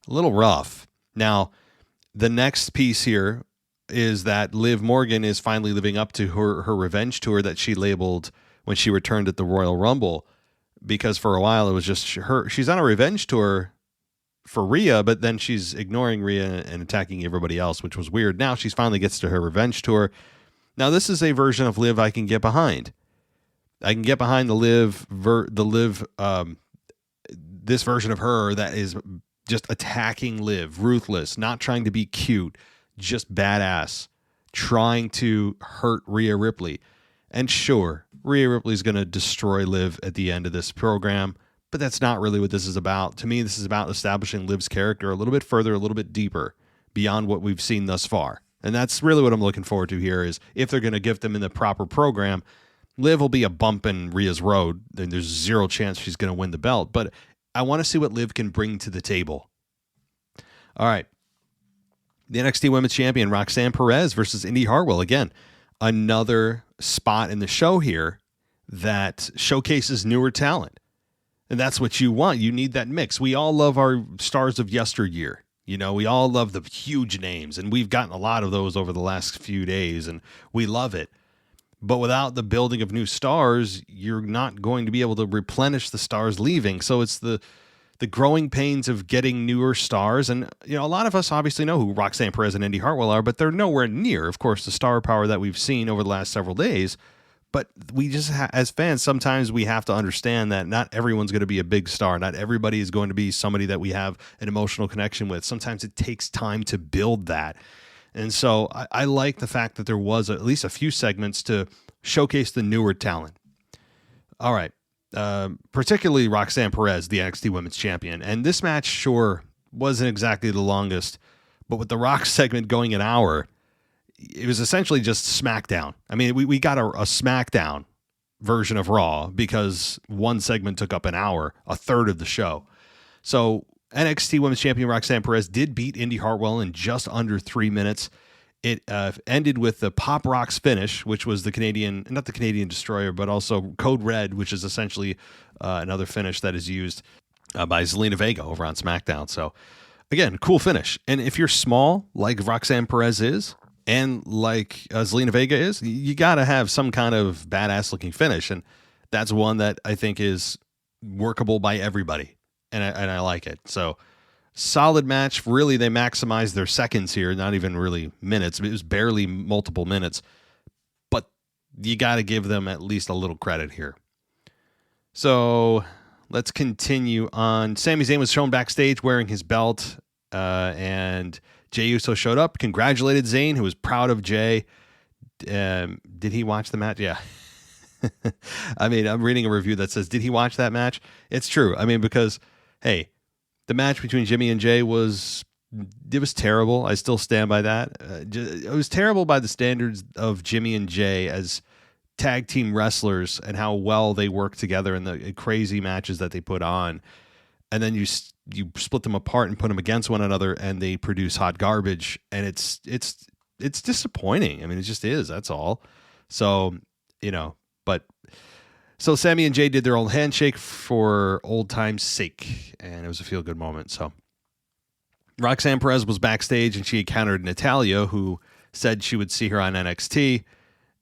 a little rough. Now, the next piece here is that Liv Morgan is finally living up to her revenge tour that she labeled when she returned at the Royal Rumble, because for a while it was just her. She's on a revenge tour for Rhea, but then she's ignoring Rhea and attacking everybody else, which was weird. Now she finally gets to her revenge tour. Now this is a version of Liv I can get behind. I can get behind this version of her that is just attacking Liv, ruthless, not trying to be cute, just badass, trying to hurt Rhea Ripley. And sure, Rhea Ripley's going to destroy Liv at the end of this program, but that's not really what this is about. To me, this is about establishing Liv's character a little bit further, a little bit deeper, beyond what we've seen thus far. And that's really what I'm looking forward to here, is if they're going to give them in the proper program, Liv will be a bump in Rhea's road, and there's zero chance she's going to win the belt. But I want to see what Liv can bring to the table. All right. The NXT Women's Champion, Roxanne Perez versus Indy Hartwell. Again, another spot in the show here that showcases newer talent. And that's what you want. You need that mix. We all love our stars of yesteryear. We all love the huge names, and we've gotten a lot of those over the last few days, and we love it. But without the building of new stars, you're not going to be able to replenish the stars leaving. So it's the growing pains of getting newer stars. And, a lot of us obviously know who Roxanne Perez and Indy Hartwell are, but they're nowhere near, of course, the star power that we've seen over the last several days. But we just, as fans, sometimes we have to understand that not everyone's going to be a big star. Not everybody is going to be somebody that we have an emotional connection with. Sometimes it takes time to build that. And so I like the fact that there was at least a few segments to showcase the newer talent. All right. Particularly Roxanne Perez, the NXT Women's Champion. And this match, sure, wasn't exactly the longest, but with the Rock segment going an hour, it was essentially just SmackDown. I mean, we got a SmackDown version of Raw because one segment took up an hour, a third of the show. So NXT Women's Champion Roxanne Perez did beat Indy Hartwell in just under 3 minutes. It ended with the Pop Rocks finish, which was not the Canadian Destroyer, but also Code Red, which is essentially another finish that is used by Zelina Vega over on SmackDown. So again, cool finish. And if you're small, like Roxanne Perez is, and like Zelina Vega is, you got to have some kind of badass looking finish. And that's one that I think is workable by everybody. And I like it. So solid match. Really, they maximized their seconds here, not even really minutes. It was barely multiple minutes. But you got to give them at least a little credit here. So let's continue on. Sami Zayn was shown backstage wearing his belt, and Jey Uso showed up, congratulated Zayn, who was proud of Jey. Did he watch the match? Yeah. I mean, I'm reading a review that says, did he watch that match? It's true. I mean, because, hey, the match between Jimmy and Jey was terrible. I still stand by that. It was terrible by the standards of Jimmy and Jey as tag team wrestlers and how well they work together in the crazy matches that they put on. And then you split them apart and put them against one another and they produce hot garbage. And it's disappointing. I mean, it just is. That's all. So, so Sami and Jey did their old handshake for old time's sake. And it was a feel good moment. So Roxanne Perez was backstage and she encountered Natalya, who said she would see her on NXT.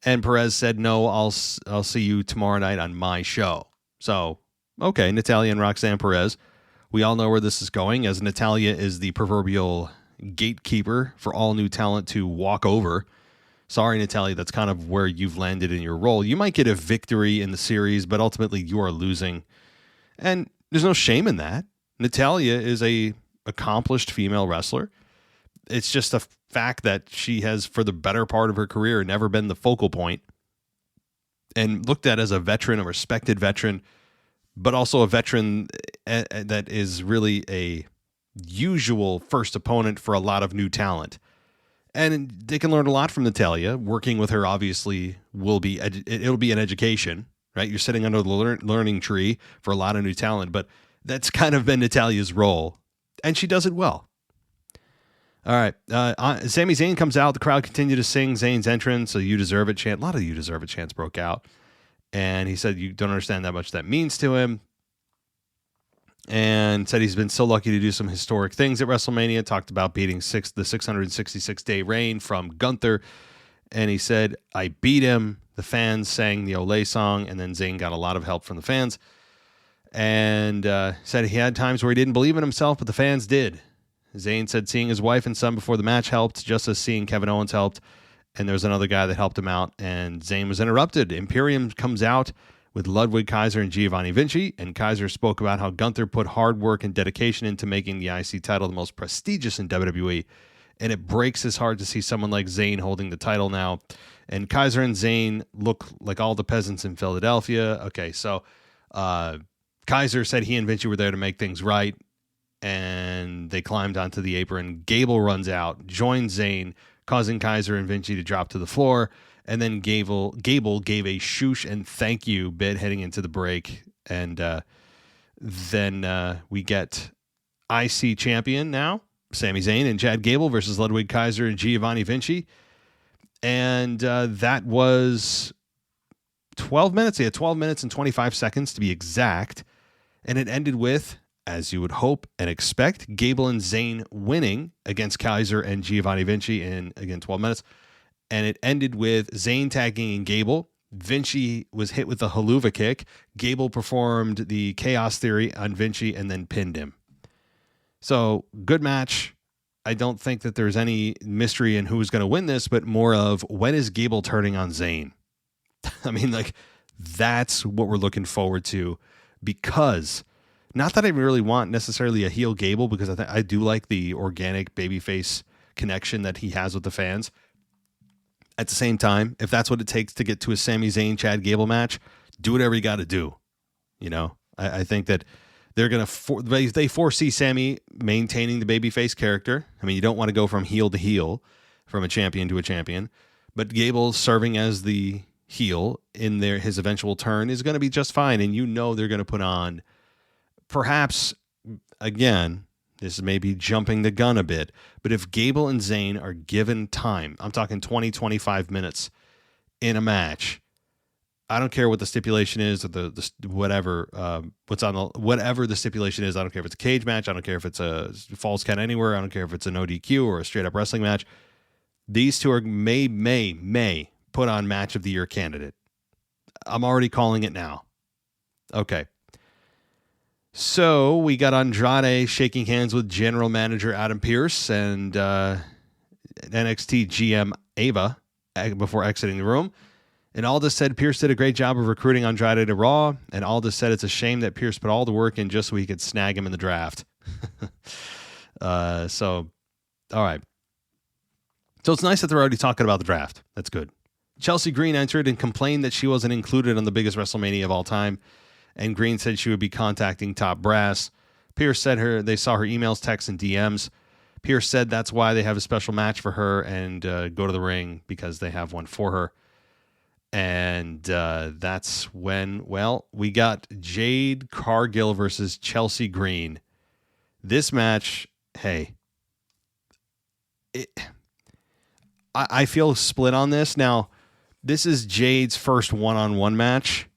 And Perez said, no, I'll see you tomorrow night on my show. So, okay, Natalya and Roxanne Perez. We all know where this is going, as Natalya is the proverbial gatekeeper for all new talent to walk over. Sorry, Natalya, that's kind of where you've landed in your role. You might get a victory in the series, but ultimately you are losing. And there's no shame in that. Natalya is a accomplished female wrestler. It's just a fact that she has, for the better part of her career, never been the focal point and looked at as a veteran, a respected veteran, but also a veteran that is really a usual first opponent for a lot of new talent. And they can learn a lot from Natalya. Working with her, obviously, it'll be an education, right? You're sitting under the learning tree for a lot of new talent, but that's kind of been Natalya's role, and she does it well. All right. Sami Zayn comes out. The crowd continued to sing Zayn's entrance. So "You Deserve It" chant. A lot of "You Deserve It" chants broke out. And he said, you don't understand that much that means to him. And said he's been so lucky to do some historic things at WrestleMania. Talked about beating the 666-day reign from Gunther. And he said, I beat him. The fans sang the Olay song. And then Zayn got a lot of help from the fans. And said he had times where he didn't believe in himself, but the fans did. Zayn said seeing his wife and son before the match helped, just as seeing Kevin Owens helped. And there was another guy that helped him out, and Zayn was interrupted. Imperium comes out with Ludwig Kaiser and Giovanni Vinci, and Kaiser spoke about how Gunther put hard work and dedication into making the IC title the most prestigious in WWE, and it breaks his heart to see someone like Zayn holding the title now. And Kaiser and Zayn look like all the peasants in Philadelphia. Okay, so Kaiser said he and Vinci were there to make things right. And they climbed onto the apron. Gable runs out, joins Zayn, causing Kaiser and Vinci to drop to the floor. And then Gable gave a shoosh and thank you bit heading into the break. And then we get IC champion now, Sami Zayn and Chad Gable versus Ludwig Kaiser and Giovanni Vinci. And that was 12 minutes. He had 12 minutes and 25 seconds to be exact. And it ended with, as you would hope and expect, Gable and Zayn winning against Kaiser and Giovanni Vinci in, again, 12 minutes. And it ended with Zayn tagging in Gable. Vinci was hit with a haluva kick. Gable performed the Chaos Theory on Vinci and then pinned him. So, good match. I don't think that there's any mystery in who's going to win this, but more of when is Gable turning on Zayn? I mean, like, that's what we're looking forward to, because not that I really want necessarily a heel Gable, because I do like the organic babyface connection that he has with the fans. At the same time, if that's what it takes to get to a Sami Zayn Chad Gable match, do whatever you got to do. You know, I think that they're going to they foresee Sami maintaining the babyface character. I mean, you don't want to go from heel to heel, from a champion to a champion, but Gable serving as the heel in his eventual turn is going to be just fine. And you know they're going to put on, perhaps, again, this may be jumping the gun a bit, but if Gable and Zayn are given time, I'm talking 20, 25 minutes in a match, I don't care what the stipulation is or the whatever whatever the stipulation is. I don't care if it's a cage match. I don't care if it's a falls count anywhere. I don't care if it's an ODQ or a straight up wrestling match. These two are may put on match of the year candidate. I'm already calling it now. Okay. So we got Andrade shaking hands with general manager Adam Pearce and NXT GM Ava before exiting the room. And Aldis said Pearce did a great job of recruiting Andrade to Raw. And Aldis said it's a shame that Pearce put all the work in just so he could snag him in the draft. All right. So it's nice that they're already talking about the draft. That's good. Chelsea Green entered and complained that she wasn't included on the biggest WrestleMania of all time. And Green said she would be contacting Top Brass. Pearce said they saw her emails, texts, and DMs. Pearce said that's why they have a special match for her and go to the ring because they have one for her. And that's when, we got Jade Cargill versus Chelsea Green. This match, hey, I feel split on this. Now, this is Jade's first one-on-one match,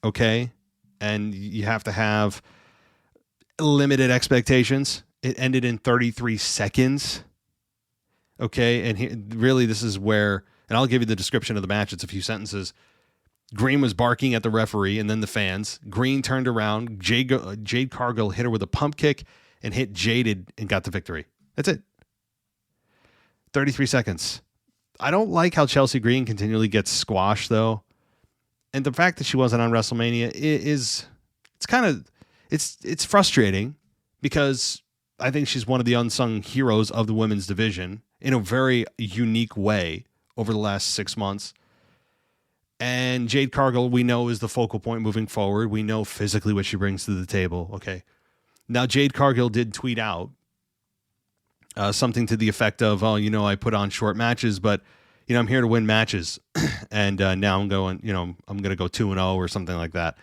okay? And you have to have limited expectations. It ended in 33 seconds, okay? And really, this is where... And I'll give you the description of the match. It's a few sentences. Green was barking at the referee and then the fans. Green turned around. Jade Cargill hit her with a pump kick and hit Jaded and got the victory. That's it. 33 seconds. I don't like how Chelsea Green continually gets squashed, though. And the fact that she wasn't on WrestleMania it's frustrating because I think she's one of the unsung heroes of the women's division in a very unique way over the last 6 months. And Jade Cargill, we know, is the focal point moving forward. We know physically what she brings to the table. Okay. Now, Jade Cargill did tweet out something to the effect of, I put on short matches, but, I'm here to win matches. And now I'm going to go 2-0 or something like that.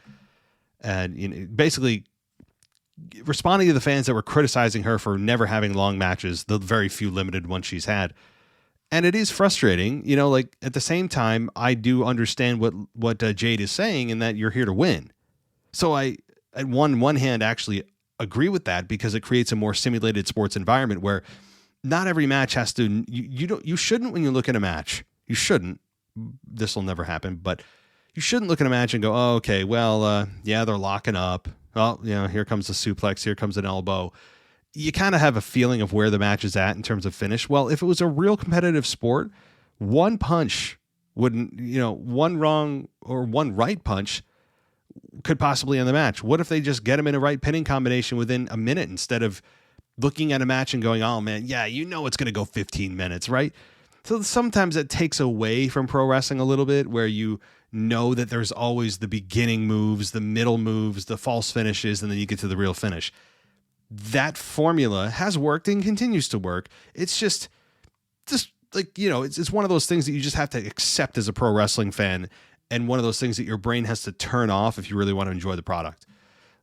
And basically responding to the fans that were criticizing her for never having long matches, the very few limited ones she's had. And it is frustrating, at the same time, I do understand what Jade is saying and that you're here to win. So I, at one hand, actually agree with that because it creates a more simulated sports environment where not every match has to, you shouldn't, when you look at a match, you shouldn't, this will never happen, but you shouldn't look at a match and go, oh, okay, well, they're locking up. Oh, here comes a suplex, here comes an elbow. You kind of have a feeling of where the match is at in terms of finish. Well, if it was a real competitive sport, one punch wouldn't, one wrong or one right punch could possibly end the match. What if they just get him in a right pinning combination within a minute instead of looking at a match and going, oh man, yeah, it's going to go 15 minutes, right? So sometimes it takes away from pro wrestling a little bit where you know that there's always the beginning moves, the middle moves, the false finishes, and then you get to the real finish. That formula has worked and continues to work. It's just like, it's one of those things that you just have to accept as a pro wrestling fan and one of those things that your brain has to turn off if you really want to enjoy the product.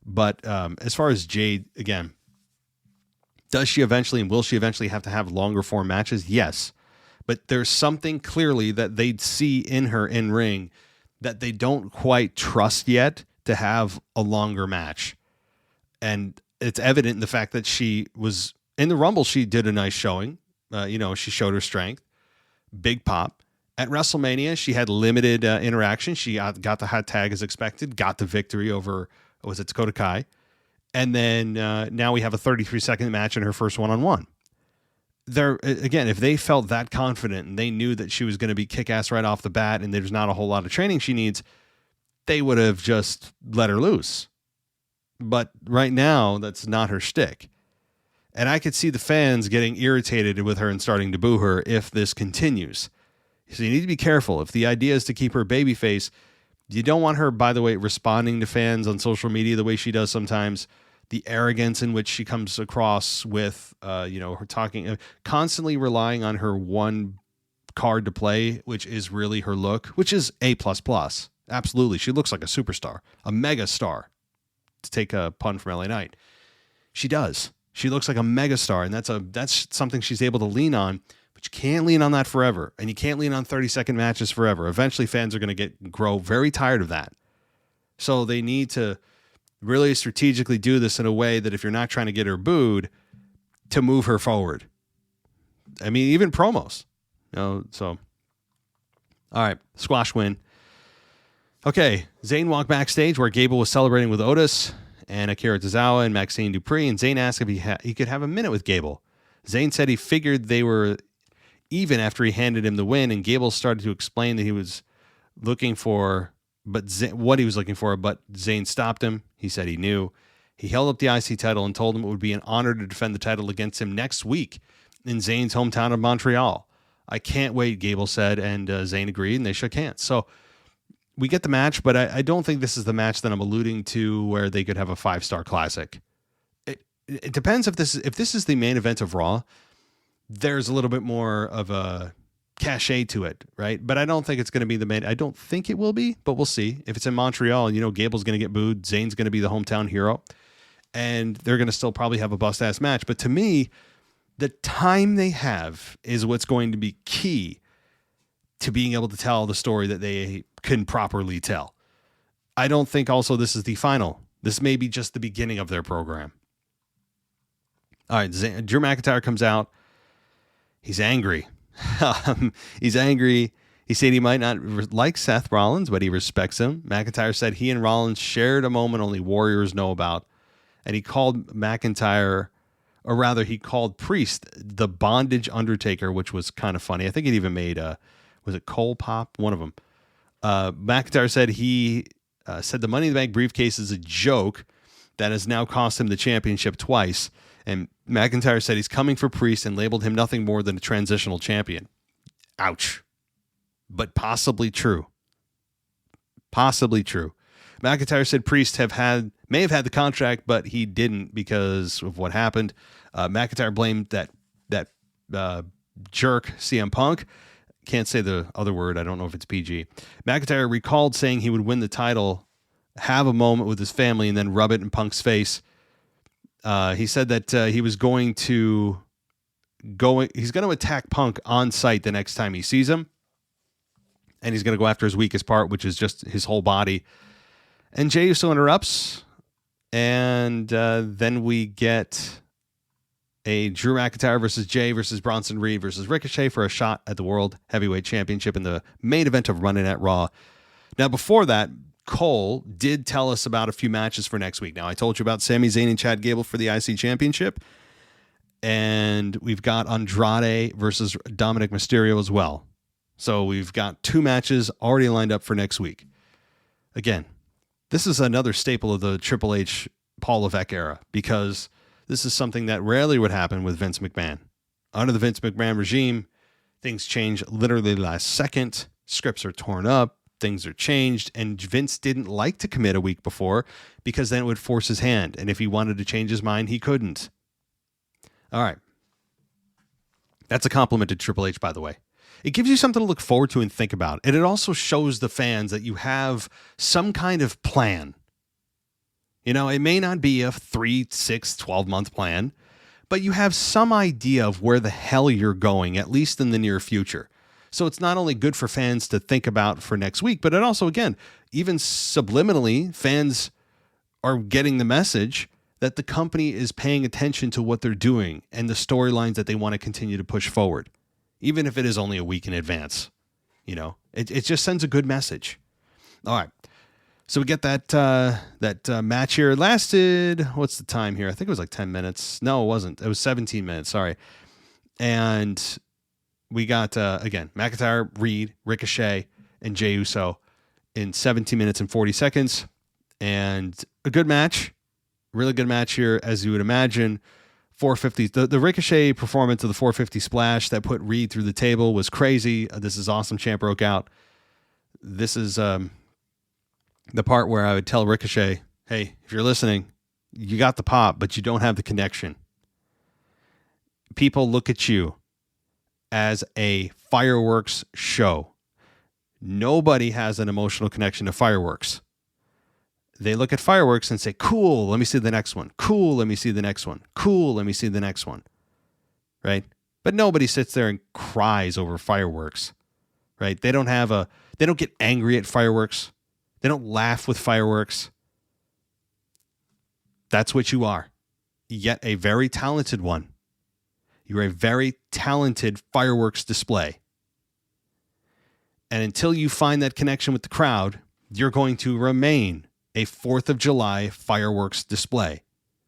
But as far as Jade, again, does she eventually and will she eventually have to have longer form matches? Yes. But there's something clearly that they'd see in her in ring that they don't quite trust yet to have a longer match. And it's evident in the fact that she was in the Rumble. She did a nice showing. She showed her strength. Big pop. At WrestleMania, she had limited interaction. She got the hot tag as expected, got the victory over, was it Dakota Kai? And then now we have a 33-second match in her first one-on-one. Again, if they felt that confident and they knew that she was going to be kick-ass right off the bat and there's not a whole lot of training she needs, they would have just let her loose. But right now, that's not her shtick. And I could see the fans getting irritated with her and starting to boo her if this continues. So you need to be careful. If the idea is to keep her babyface, you don't want her, by the way, responding to fans on social media the way she does sometimes. The arrogance in which she comes across with, her talking, constantly relying on her one card to play, which is really her look, which is A++. Absolutely. She looks like a superstar, a mega star. To take a pun from LA Knight. She does. She looks like a megastar, and that's something she's able to lean on. But you can't lean on that forever, and you can't lean on 30-second matches forever. Eventually, fans are going to grow very tired of that. So they need to really strategically do this in a way that if you're not trying to get her booed, to move her forward. I mean, even promos. So. All right, squash win. Okay, Zayn walked backstage where Gable was celebrating with Otis and Akira Tozawa and Maxine Dupree, and Zayn asked if he could have a minute with Gable. Zayn said he figured they were even after he handed him the win, and Gable started to explain that he was looking for, what he was looking for, but Zayn stopped him. He said he knew. He held up the IC title and told him it would be an honor to defend the title against him next week in Zayn's hometown of Montreal. I can't wait, Gable said, and Zayn agreed, and they shook hands. So we get the match, but I don't think this is the match that I'm alluding to where they could have a 5-star classic. It depends if this is the main event of Raw. There's a little bit more of a cachet to it, right? But I don't think it's going to be the main. I don't think it will be, but we'll see. If it's in Montreal, Gable's going to get booed. Zayn's going to be the hometown hero, and they're going to still probably have a bust-ass match. But to me, the time they have is what's going to be key to being able to tell the story that they can properly tell. I don't think also this is the final. This may be just the beginning of their program. All right, Drew McIntyre comes out. He's angry. He's angry. He said he might not like Seth Rollins, but he respects him. McIntyre said he and Rollins shared a moment only warriors know about. And he called McIntyre, or rather he called Priest the bondage undertaker, which was kind of funny. I think it even made, was it Cole Pop? One of them. McIntyre said he said the Money in the Bank briefcase is a joke that has now cost him the championship twice. And McIntyre said he's coming for Priest and labeled him nothing more than a transitional champion. Ouch. But possibly true. Possibly true. McIntyre said Priest may have had the contract, but he didn't because of what happened. McIntyre blamed that jerk CM Punk. Can't say the other word. I don't know if it's PG. McIntyre recalled saying he would win the title, have a moment with his family, and then rub it in Punk's face. He said that he was going to attack Punk on site the next time he sees him. And he's going to go after his weakest part, which is just his whole body. And Jey Uso interrupts. And then we get a Drew McIntyre versus Jey versus Bronson Reed versus Ricochet for a shot at the World Heavyweight Championship in the main event of Running at Raw. Now, before that, Cole did tell us about a few matches for next week. Now, I told you about Sami Zayn and Chad Gable for the IC Championship. And we've got Andrade versus Dominic Mysterio as well. So we've got 2 matches already lined up for next week. Again, this is another staple of the Triple H Paul Levesque era because this is something that rarely would happen with Vince McMahon. Under the Vince McMahon regime, things change literally last second. Scripts are torn up. Things are changed. And Vince didn't like to commit a week before because then it would force his hand. And if he wanted to change his mind, he couldn't. All right. That's a compliment to Triple H, by the way. It gives you something to look forward to and think about. And it also shows the fans that you have some kind of plan. It may not be a 3, 6, 12-month plan, but you have some idea of where the hell you're going, at least in the near future. So it's not only good for fans to think about for next week, but it also, again, even subliminally, fans are getting the message that the company is paying attention to what they're doing and the storylines that they want to continue to push forward, even if it is only a week in advance. It just sends a good message. All right. So we get that match here. It lasted, what's the time here? I think it was like 10 minutes. No, it wasn't. It was 17 minutes. Sorry. And we got, again, McIntyre, Reed, Ricochet, and Jey Uso in 17 minutes and 40 seconds. And a good match. Really good match here, as you would imagine. 450. The Ricochet performance of the 450 splash that put Reed through the table was crazy. This is awesome. Champ broke out. This is the part where I would tell Ricochet, hey, if you're listening, you got the pop, but you don't have the connection. People look at you as a fireworks show. Nobody has an emotional connection to fireworks. They look at fireworks and say, cool, let me see the next one. Cool, let me see the next one. Cool, let me see the next one. Right? But nobody sits there and cries over fireworks, right? They don't get angry at fireworks. They don't laugh with fireworks. That's what you are. Yet a very talented one. You're a very talented fireworks display. And until you find that connection with the crowd, you're going to remain a 4th of July fireworks display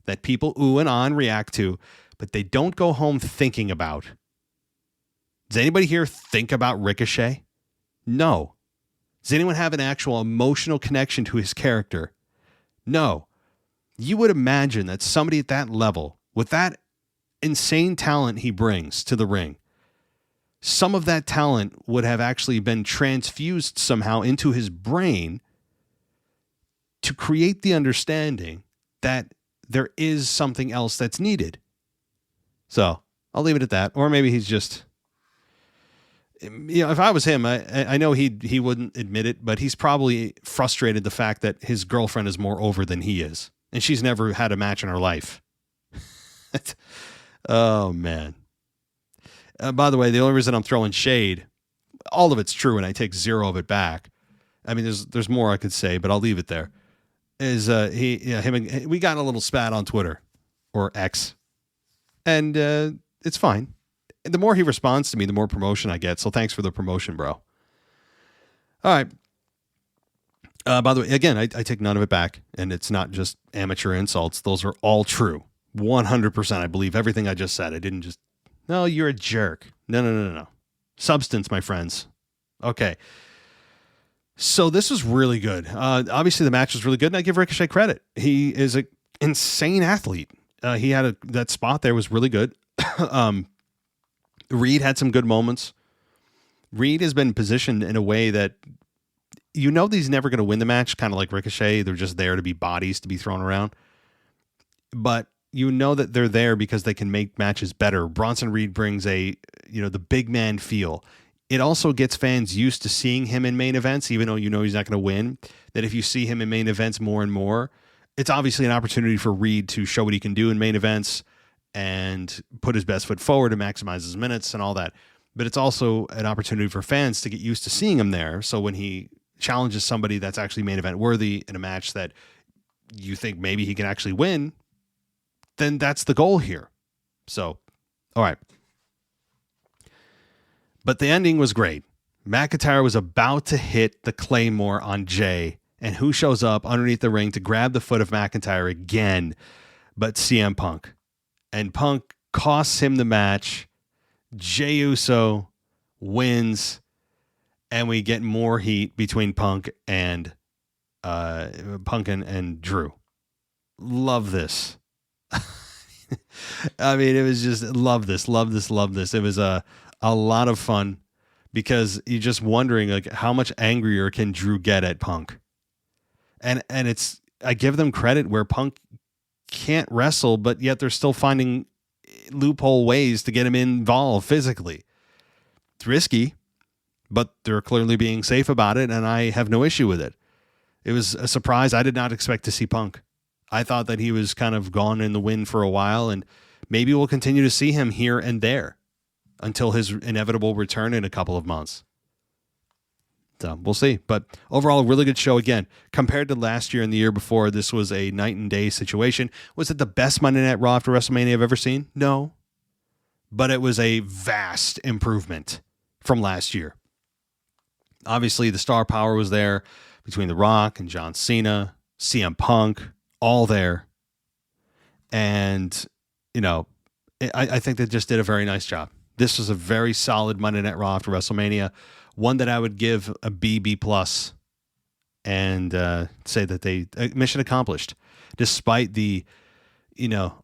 that people ooh and ah and react to, but they don't go home thinking about. Does anybody here think about Ricochet? No. Does anyone have an actual emotional connection to his character? No. You would imagine that somebody at that level, with that insane talent he brings to the ring, some of that talent would have actually been transfused somehow into his brain to create the understanding that there is something else that's needed. So I'll leave it at that. Or maybe he's just, if I was him, I know he wouldn't admit it, but he's probably frustrated the fact that his girlfriend is more over than he is. And she's never had a match in her life. Oh, man. By the way, the only reason I'm throwing shade, all of it's true, and I take zero of it back. I mean, there's more I could say, but I'll leave it there. Is we got a little spat on Twitter or X, and it's fine. The more he responds to me, the more promotion I get. So thanks for the promotion, bro. All right. By the way, again, I take none of it back, and it's not just amateur insults. Those are all true. 100%. I believe everything I just said. I didn't just, no, you're a jerk. No. Substance, my friends. Okay. So this was really good. Obviously, the match was really good, and I give Ricochet credit. He is an insane athlete. He had that spot there was really good. Reed had some good moments. Reed has been positioned in a way that he's never going to win the match, kind of like Ricochet. They're just there to be bodies to be thrown around. But that they're there because they can make matches better. Bronson Reed brings the big man feel. It also gets fans used to seeing him in main events, even though he's not going to win. That if you see him in main events more and more, it's obviously an opportunity for Reed to show what he can do in main events and put his best foot forward and maximize his minutes and all that. But it's also an opportunity for fans to get used to seeing him there. So when he challenges somebody that's actually main event worthy in a match that you think maybe he can actually win, then that's the goal here. So, all right. But the ending was great. McIntyre was about to hit the Claymore on Jay, and who shows up underneath the ring to grab the foot of McIntyre again but CM Punk. And Punk costs him the match. Jey Uso wins, and we get more heat between Punk and Drew. Love this. I mean, it was just love this. It was a lot of fun because you're just wondering like how much angrier can Drew get at Punk. And I give them credit where Punk can't wrestle, but yet they're still finding loophole ways to get him involved physically. It's risky, but they're clearly being safe about it, and I have no issue with it. It was a surprise. I did not expect to see Punk. I thought that he was kind of gone in the wind for a while, and maybe we'll continue to see him here and there until his inevitable return in a couple of months. So we'll see. But overall, a really good show again. Compared to last year and the year before, this was a night and day situation. Was it the best Monday Night Raw after WrestleMania I've ever seen? No. But it was a vast improvement from last year. Obviously, the star power was there between The Rock and John Cena, CM Punk, all there. And, I think they just did a very nice job. This was a very solid Monday Night Raw after WrestleMania. One that I would give a B+ and say that they mission accomplished, despite the,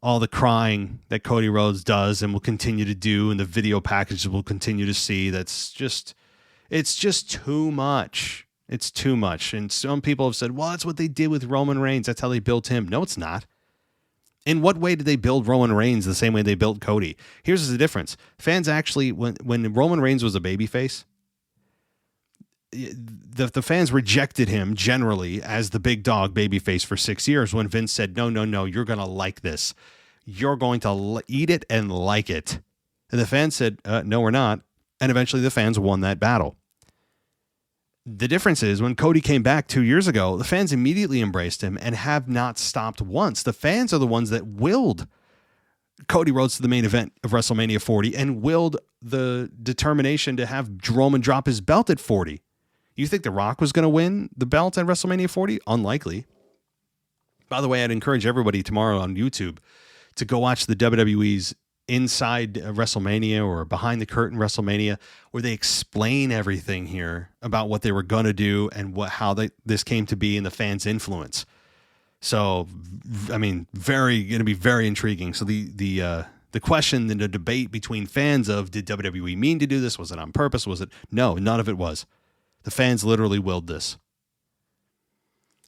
all the crying that Cody Rhodes does and will continue to do, and the video packages we'll continue to see. It's just too much. It's too much. And some people have said, well, that's what they did with Roman Reigns. That's how they built him. No, it's not. In what way did they build Roman Reigns the same way they built Cody? Here's the difference. Fans actually, when Roman Reigns was a babyface, the fans rejected him generally as the big dog babyface for 6 years when Vince said, no, you're going to like this. You're going to eat it and like it. And the fans said, no, we're not. And eventually the fans won that battle. The difference is when Cody came back 2 years ago, the fans immediately embraced him and have not stopped once. The fans are the ones that willed Cody Rhodes to the main event of WrestleMania 40 and willed the determination to have Roman drop his belt at 40. You think The Rock was going to win the belt at WrestleMania 40? Unlikely. By the way, I'd encourage everybody tomorrow on YouTube to go watch the WWE's Inside WrestleMania or Behind the Curtain WrestleMania, where they explain everything here about what they were going to do and how this came to be and the fans' influence. So, I mean, going to be very intriguing. So the question and the debate between fans of, did WWE mean to do this? Was it on purpose? Was it? No, none of it was. The fans literally willed this.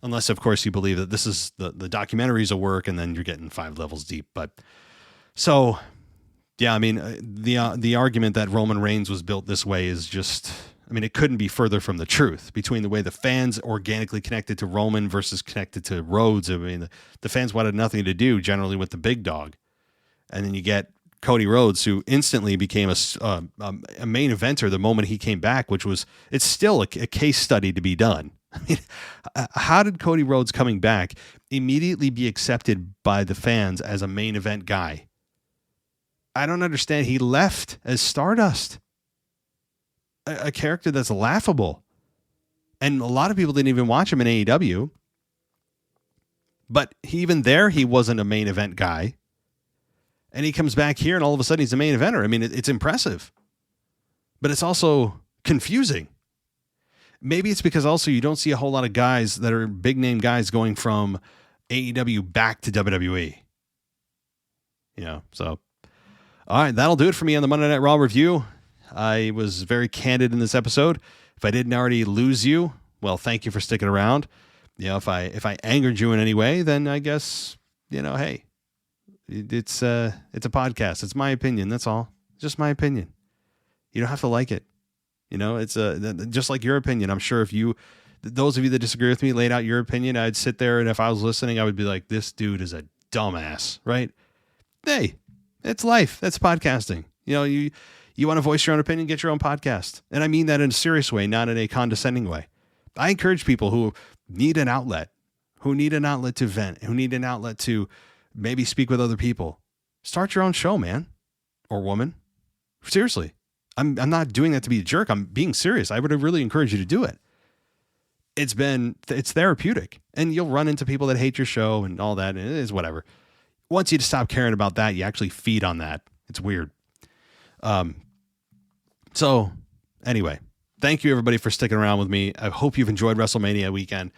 Unless, of course, you believe that this is the documentary's a work and then you're getting 5 levels deep. But so, yeah, I mean, the argument that Roman Reigns was built this way is just, I mean, it couldn't be further from the truth between the way the fans organically connected to Roman versus connected to Rhodes. I mean, the fans wanted nothing to do generally with the big dog. And then you get Cody Rhodes, who instantly became a main eventer the moment he came back, it's still a case study to be done. I mean, how did Cody Rhodes coming back immediately be accepted by the fans as a main event guy? I don't understand. He left as Stardust, a character that's laughable. And a lot of people didn't even watch him in AEW. But even there, he wasn't a main event guy. And he comes back here and all of a sudden he's a main eventer. I mean, it's impressive. But it's also confusing. Maybe it's because also you don't see a whole lot of guys that are big name guys going from AEW back to WWE. You know, so. All right, that'll do it for me on the Monday Night Raw review. I was very candid in this episode. If I didn't already lose you, well, thank you for sticking around. You know, if I angered you in any way, then I guess, you know, hey, it's a podcast. It's my opinion. That's all. Just my opinion. You don't have to like it. You know, it's just like your opinion. I'm sure if those of you that disagree with me laid out your opinion, I'd sit there and if I was listening, I would be like, this dude is a dumbass, right? Hey, it's life. That's podcasting. You know, you want to voice your own opinion, get your own podcast. And I mean that in a serious way, not in a condescending way. I encourage people who need an outlet to vent, who need an outlet to maybe speak with other people. Start your own show, man or woman. Seriously. I'm not doing that to be a jerk. I'm being serious. I would really encourage you to do it. It's therapeutic, and you'll run into people that hate your show and all that. And it is whatever. Once you stop caring about that, you actually feed on that. It's weird. So anyway, thank you everybody for sticking around with me. I hope you've enjoyed WrestleMania weekend.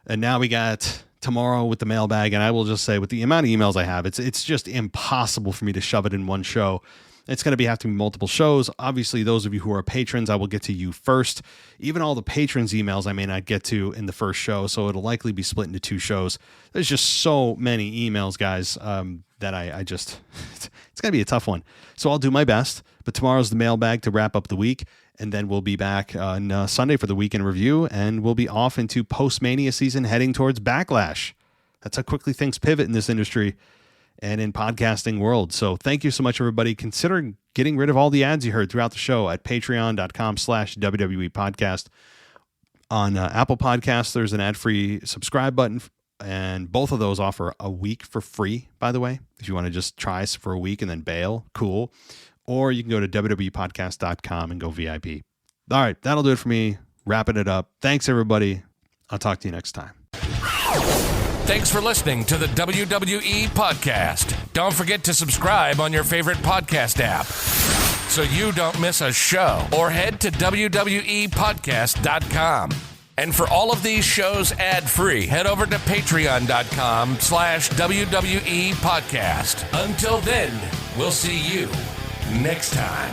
And now we got tomorrow with the mailbag. And I will just say with the amount of emails I have, it's just impossible for me to shove it in one show. It's going to have to be multiple shows. Obviously, those of you who are patrons, I will get to you first. Even all the patrons' emails I may not get to in the first show, so it'll likely be split into 2 shows. There's just so many emails, guys, that I just... It's going to be a tough one. So I'll do my best, but tomorrow's the mailbag to wrap up the week, and then we'll be back on Sunday for the weekend review, and we'll be off into post-Mania season heading towards Backlash. That's how quickly things pivot in this industry and in podcasting world. So thank you so much, everybody. Consider getting rid of all the ads you heard throughout the show at patreon.com/WWE podcast. On Apple Podcasts, there's an ad-free subscribe button, and both of those offer a week for free, by the way. If you want to just try for a week and then bail, cool. Or you can go to WWEpodcast.com and go VIP. All right, that'll do it for me. Wrapping it up. Thanks, everybody. I'll talk to you next time. Thanks for listening to the WWE Podcast. Don't forget to subscribe on your favorite podcast app so you don't miss a show, or head to WWEpodcast.com. And for all of these shows ad-free, head over to patreon.com/WWE Podcast. Until then, we'll see you next time.